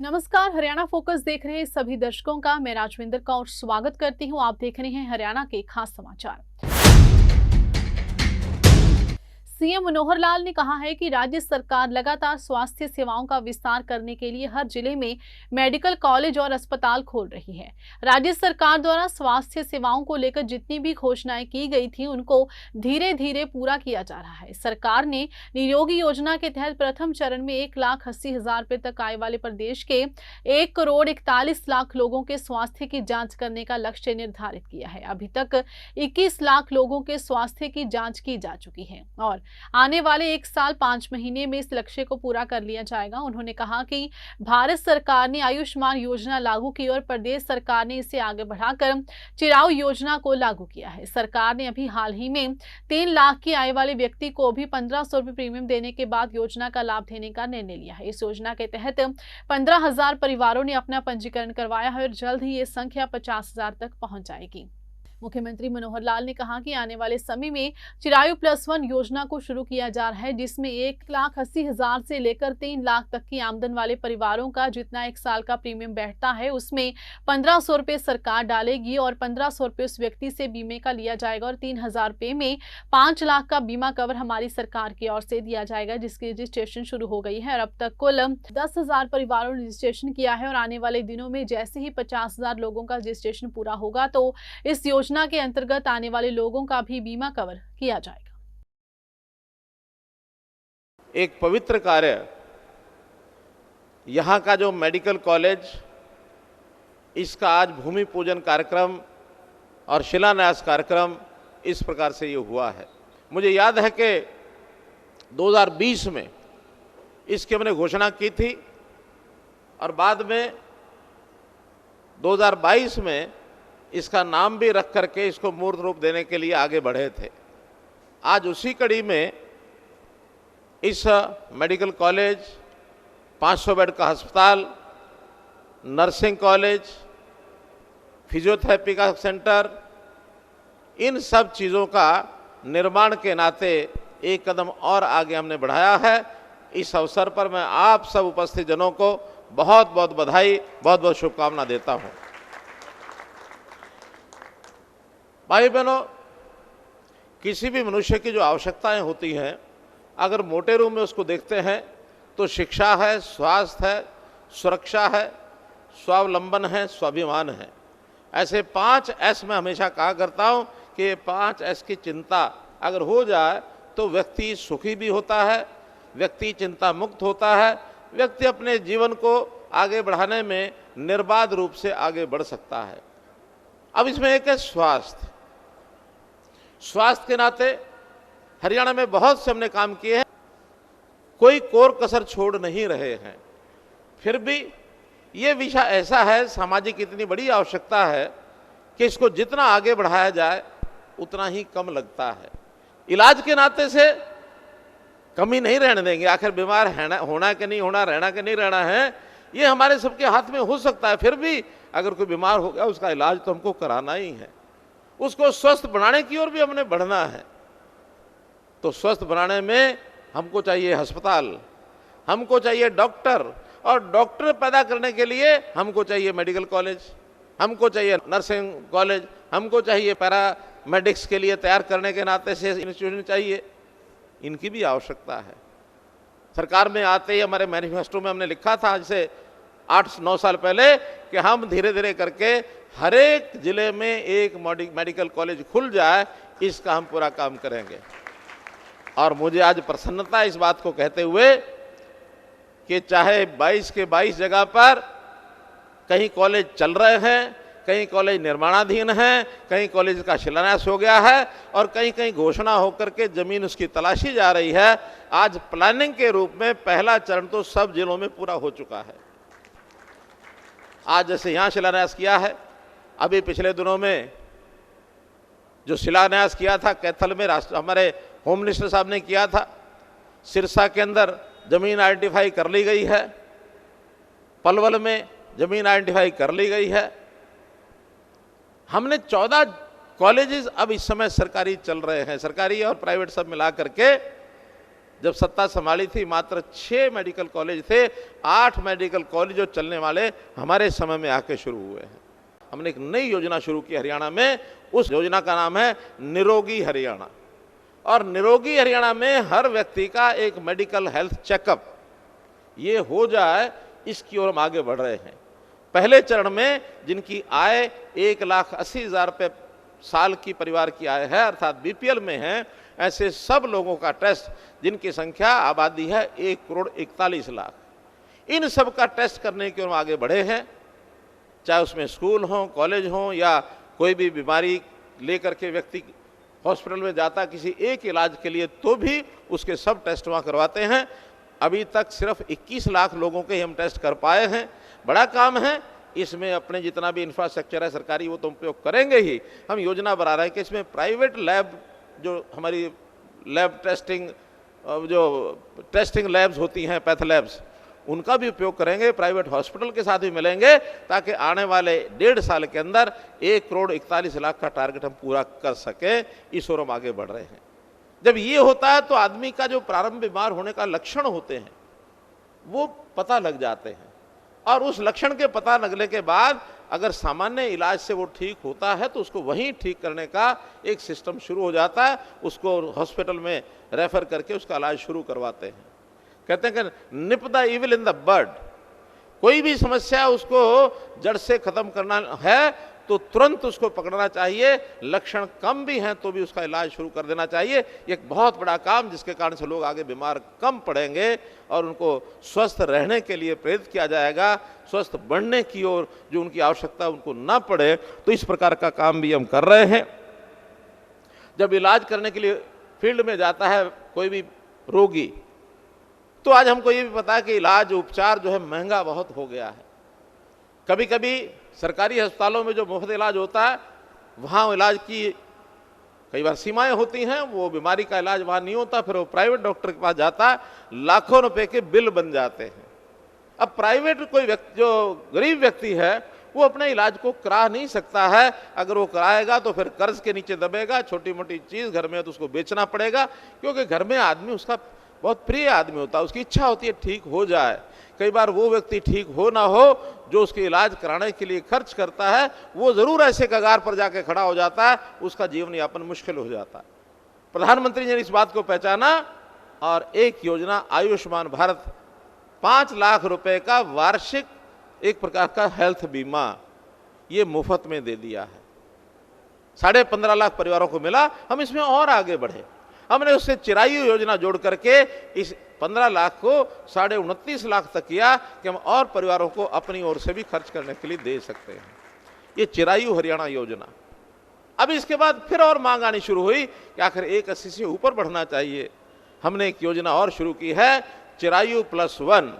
नमस्कार, हरियाणा फोकस देख रहे सभी दर्शकों का मैं राजविंदर कौर स्वागत करती हूं। आप देख रहे हैं हरियाणा के खास समाचार। सीएम मनोहर लाल ने कहा है कि राज्य सरकार लगातार स्वास्थ्य सेवाओं का विस्तार करने के लिए हर जिले में मेडिकल कॉलेज और अस्पताल खोल रही है। राज्य सरकार द्वारा स्वास्थ्य सेवाओं को लेकर जितनी भी घोषणाएं की गई थी उनको धीरे धीरे पूरा किया जा रहा है। सरकार ने निरोगी योजना के तहत प्रथम चरण में 1,80,000 रुपए तक आय वाले प्रदेश के 1,41,00,000 लोगों के स्वास्थ्य की जाँच करने का लक्ष्य निर्धारित किया है। अभी तक 21 लाख लोगों के स्वास्थ्य की जाँच की जा चुकी है और आने वाले 1 साल 5 महीने में इस लक्ष्य को पूरा कर लिया जाएगा। उन्होंने कहा कि भारत सरकार ने आयुष्मान योजना लागू की और प्रदेश सरकार ने इसे आगे बढ़ाकर चिरायु योजना को लागू किया है। सरकार ने अभी हाल ही में 3 लाख की आय वाले व्यक्ति को भी 1,500 रुपए प्रीमियम देने के बाद योजना का लाभ देने का निर्णय लिया है। इस योजना के तहत 15,000 परिवारों ने अपना पंजीकरण करवाया है और जल्द ही ये संख्या 50,000 तक पहुंच जाएगी। मुख्यमंत्री मनोहर लाल ने कहा कि आने वाले समय में चिरायु +1 योजना को शुरू किया जा रहा है, जिसमें 1,80,000 से लेकर 3 लाख तक की आमदन वाले परिवारों का जितना 1 साल का प्रीमियम बैठता है उसमें 1,500 रुपए सरकार डालेगी और 1,500 रुपए उस व्यक्ति से बीमे का लिया जाएगा और 3,000 रुपए में 5 लाख का बीमा कवर हमारी सरकार की ओर से दिया जाएगा, जिसकी रजिस्ट्रेशन शुरू हो गई है और अब तक कुल 10,000 परिवारों ने रजिस्ट्रेशन किया है और आने वाले दिनों में जैसे ही 50,000 लोगों का रजिस्ट्रेशन पूरा होगा तो इस योजना के अंतर्गत आने वाले लोगों का भी बीमा कवर किया जाएगा। एक पवित्र कार्य यहाँ का जो मेडिकल कॉलेज, इसका आज भूमि पूजन कार्यक्रम और शिलान्यास कार्यक्रम इस प्रकार से ये हुआ है। मुझे याद है कि 2020 में इसकी हमने घोषणा की थी और बाद में 2022 में इसका नाम भी रख करके इसको मूर्त रूप देने के लिए आगे बढ़े थे। आज उसी कड़ी में इस मेडिकल कॉलेज, 500 बेड का अस्पताल, नर्सिंग कॉलेज, फिजियोथेरेपी का सेंटर, इन सब चीज़ों का निर्माण के नाते एक कदम और आगे हमने बढ़ाया है। इस अवसर पर मैं आप सब उपस्थित जनों को बहुत बहुत बधाई, बहुत बहुत शुभकामना देता हूँ। भाई बहनों, किसी भी मनुष्य की जो आवश्यकताएं होती हैं, अगर मोटे रूप में उसको देखते हैं तो शिक्षा है, स्वास्थ्य है, सुरक्षा है, स्वावलंबन है, स्वाभिमान है। ऐसे 5 एस मैं हमेशा कहा करता हूं कि ये 5 एस की चिंता अगर हो जाए तो व्यक्ति सुखी भी होता है, व्यक्ति चिंता मुक्त होता है, व्यक्ति अपने जीवन को आगे बढ़ाने में निर्बाध रूप से आगे बढ़ सकता है। अब इसमें एक है स्वास्थ्य। स्वास्थ्य के नाते हरियाणा में बहुत से हमने काम किए हैं, कोई कोर कसर छोड़ नहीं रहे हैं। फिर भी ये विषय ऐसा है, सामाजिक इतनी बड़ी आवश्यकता है कि इसको जितना आगे बढ़ाया जाए उतना ही कम लगता है। इलाज के नाते से कमी नहीं रहने देंगे। आखिर बीमार होना कि नहीं होना, रहना कि नहीं रहना है, ये हमारे सबके हाथ में हो सकता है। फिर भी अगर कोई बीमार हो गया उसका इलाज तो हमको कराना ही है। उसको स्वस्थ बनाने की ओर भी हमने बढ़ना है। तो स्वस्थ बनाने में हमको चाहिए अस्पताल, हमको चाहिए डॉक्टर, और डॉक्टर पैदा करने के लिए हमको चाहिए मेडिकल कॉलेज, हमको चाहिए नर्सिंग कॉलेज, हमको चाहिए पैरामेडिक्स के लिए तैयार करने के नाते से इंस्टीट्यूशन चाहिए। इनकी भी आवश्यकता है। सरकार में आते ही हमारे मैनिफेस्टो में हमने लिखा था आज से 8-9 साल पहले कि हम धीरे धीरे करके हर एक जिले में एक मेडिकल कॉलेज खुल जाए, इसका हम पूरा काम करेंगे। और मुझे आज प्रसन्नता इस बात को कहते हुए कि चाहे 22 के 22 जगह पर कहीं कॉलेज चल रहे हैं, कहीं कॉलेज निर्माणाधीन हैं, कहीं कॉलेज का शिलान्यास हो गया है और कहीं कहीं घोषणा होकर के जमीन उसकी तलाशी जा रही है। आज प्लानिंग के रूप में पहला चरण तो सब जिलों में पूरा हो चुका है। आज जैसे यहाँ शिलान्यास किया है, अभी पिछले दिनों में जो शिलान्यास किया था कैथल में हमारे होम मिनिस्टर साहब ने किया था, सिरसा के अंदर जमीन आइडेंटिफाई कर ली गई है, पलवल में जमीन आइडेंटिफाई कर ली गई है। हमने 14 कॉलेजेस अब इस समय सरकारी चल रहे हैं, सरकारी और प्राइवेट सब मिला करके जब सत्ता संभाली थी मात्र 6 मेडिकल कॉलेज थे। 8 मेडिकल कॉलेज जो चलने वाले हमारे समय में आके शुरू हुए हैं। हमने एक नई योजना शुरू की हरियाणा में, उस योजना का नाम है निरोगी हरियाणा। और निरोगी हरियाणा में हर व्यक्ति का एक मेडिकल हेल्थ चेकअप ये हो जाए, इसकी ओर हम आगे बढ़ रहे हैं। पहले चरण में जिनकी आय 1,80,000 रुपये साल की परिवार की आय है, अर्थात बीपीएल में है, ऐसे सब लोगों का टेस्ट, जिनकी संख्या आबादी है 1,41,00,000, इन सब का टेस्ट करने की ओर आगे बढ़े हैं। चाहे उसमें स्कूल हो, कॉलेज हो, या कोई भी बीमारी लेकर के व्यक्ति हॉस्पिटल में जाता किसी एक इलाज के लिए, तो भी उसके सब टेस्ट वहाँ करवाते हैं। अभी तक सिर्फ 21 लाख लोगों के हम टेस्ट कर पाए हैं। बड़ा काम है। इसमें अपने जितना भी इंफ्रास्ट्रक्चर है सरकारी, वो तो उपयोग करेंगे ही। हम योजना बना रहे हैं कि इसमें प्राइवेट लैब, जो हमारी लैब टेस्टिंग, जो टेस्टिंग लैब्स होती हैं, पैथ लैब्स, उनका भी उपयोग करेंगे। प्राइवेट हॉस्पिटल के साथ भी मिलेंगे, ताकि आने वाले 1.5 साल के अंदर 1,41,00,000 का टारगेट हम पूरा कर सकें। इस ओर हम आगे बढ़ रहे हैं। जब ये होता है तो आदमी का जो प्रारंभ बीमार होने का लक्षण होते हैं वो पता लग जाते हैं, और उस लक्षण के पता लगने के बाद अगर सामान्य इलाज से वो ठीक होता है तो उसको वहीं ठीक करने का एक सिस्टम शुरू हो जाता है। उसको हॉस्पिटल में रेफर करके उसका इलाज शुरू करवाते हैं। कहते हैं कि nip the evil in the bud. कोई भी समस्या उसको जड़ से खत्म करना है तो तुरंत उसको पकड़ना चाहिए। लक्षण कम भी हैं तो भी उसका इलाज शुरू कर देना चाहिए। एक बहुत बड़ा काम, जिसके कारण से लोग आगे बीमार कम पड़ेंगे और उनको स्वस्थ रहने के लिए प्रेरित किया जाएगा, स्वस्थ बढ़ने की ओर जो उनकी आवश्यकता उनको ना पड़े। तो इस प्रकार का काम भी हम कर रहे हैं। जब इलाज करने के लिए फील्ड में जाता है कोई भी रोगी, तो आज हमको ये भी पता है कि इलाज, उपचार जो है महंगा बहुत हो गया है। कभी कभी सरकारी अस्पतालों में जो मुफ्त इलाज होता है, वहाँ इलाज की कई बार सीमाएं होती हैं, वो बीमारी का इलाज वहाँ नहीं होता, फिर वो प्राइवेट डॉक्टर के पास जाता है, लाखों रुपए के बिल बन जाते हैं। अब प्राइवेट कोई व्यक्ति, जो गरीब व्यक्ति है, वो अपने इलाज को करा नहीं सकता है। अगर वो कराएगा तो फिर कर्ज के नीचे दबेगा। छोटी मोटी चीज़ घर में है तो उसको बेचना पड़ेगा, क्योंकि घर में आदमी उसका बहुत प्रिय आदमी होता है, उसकी इच्छा होती है ठीक हो जाए। कई बार वो व्यक्ति ठीक हो ना हो जो उसके इलाज कराने के लिए खर्च करता है, वो जरूर ऐसे कगार पर जाके खड़ा हो जाता है, उसका जीवन यापन मुश्किल हो जाता है। प्रधानमंत्री ने इस बात को पहचाना और एक योजना आयुष्मान भारत, 5 लाख रुपए का वार्षिक एक प्रकार का हेल्थ बीमा ये मुफ्त में दे दिया है। 15.5 लाख परिवारों को मिला। हम इसमें और आगे बढ़े। हमने उससे चिरायु योजना जोड़ करके इस 15 लाख को 29.5 लाख तक किया कि हम और परिवारों को अपनी ओर से भी खर्च करने के लिए दे सकते हैं। ये चिरायु हरियाणा योजना। अब इसके बाद फिर और मांग आनी शुरू हुई कि आखिर 180 से ऊपर बढ़ना चाहिए। हमने एक योजना और शुरू की है, चिरायु +1।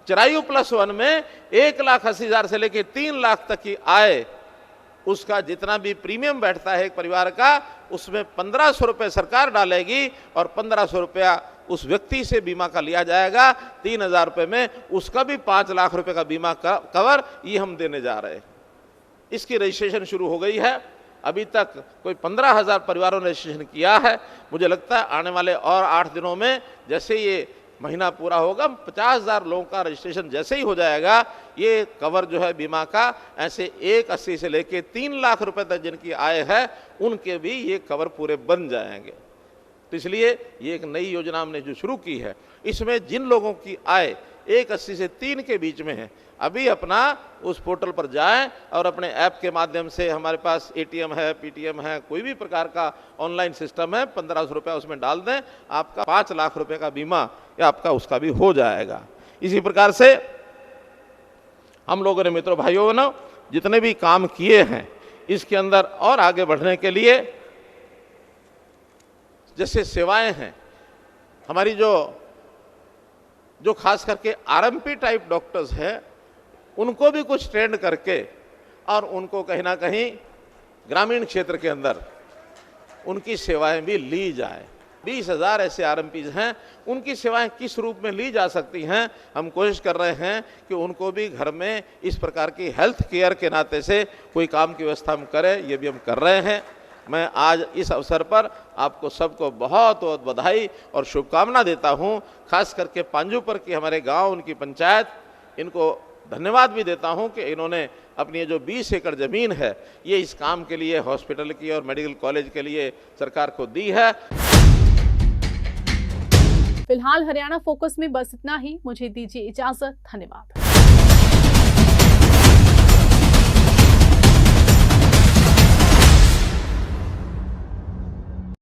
चिरायु +1 में 1,80,000 से लेकर 3 लाख तक की आय, उसका जितना भी प्रीमियम बैठता है एक परिवार का, उसमें 1,500 रुपये सरकार डालेगी और 1,500 रुपया उस व्यक्ति से बीमा का लिया जाएगा। 3,000 रुपये में उसका भी 5 लाख रुपए का बीमा कवर ये हम देने जा रहे हैं। इसकी रजिस्ट्रेशन शुरू हो गई है। अभी तक कोई 15,000 परिवारों ने रजिस्ट्रेशन किया है। मुझे लगता है आने वाले और 8 दिनों में, जैसे ये महीना पूरा होगा, 50,000 लोगों का रजिस्ट्रेशन जैसे ही हो जाएगा, ये कवर जो है बीमा का, ऐसे 1,80 से लेके 3 लाख रुपए तक जिनकी आय है उनके भी ये कवर पूरे बन जाएंगे। तो इसलिए ये एक नई योजना हमने जो शुरू की है, इसमें जिन लोगों की आय 1,80 से 3 के बीच में है, अभी अपना उस पोर्टल पर जाएं और अपने ऐप के माध्यम से, हमारे पास एटीएम है, पीटीएम है, कोई भी प्रकार का ऑनलाइन सिस्टम है, 1,500 रुपया उसमें डाल दें, आपका 5 लाख रुपए का बीमा या आपका उसका भी हो जाएगा। इसी प्रकार से हम लोगों ने, मित्रों भाइयों ने जितने भी काम किए हैं, इसके अंदर और आगे बढ़ने के लिए जैसे सेवाएं हैं हमारी, जो खास करके आरएमपी टाइप डॉक्टर्स हैं, उनको भी कुछ ट्रेंड करके और उनको कहीं ना कहीं ग्रामीण क्षेत्र के अंदर उनकी सेवाएं भी ली जाए। 20,000 ऐसे आरएमपीज हैं, उनकी सेवाएं किस रूप में ली जा सकती हैं, हम कोशिश कर रहे हैं कि उनको भी घर में इस प्रकार की हेल्थ केयर के नाते से कोई काम की व्यवस्था हम करें। ये भी हम कर रहे हैं। मैं आज इस अवसर पर आपको सबको बहुत बहुत बधाई और शुभकामना देता हूं। खास करके पांजूपर की हमारे गांव, उनकी पंचायत, इनको धन्यवाद भी देता हूं कि इन्होंने अपनी ये जो 20 एकड़ ज़मीन है ये इस काम के लिए, हॉस्पिटल की और मेडिकल कॉलेज के लिए सरकार को दी है। फिलहाल हरियाणा फोकस में बस इतना ही। मुझे दीजिए इजाजत। धन्यवाद।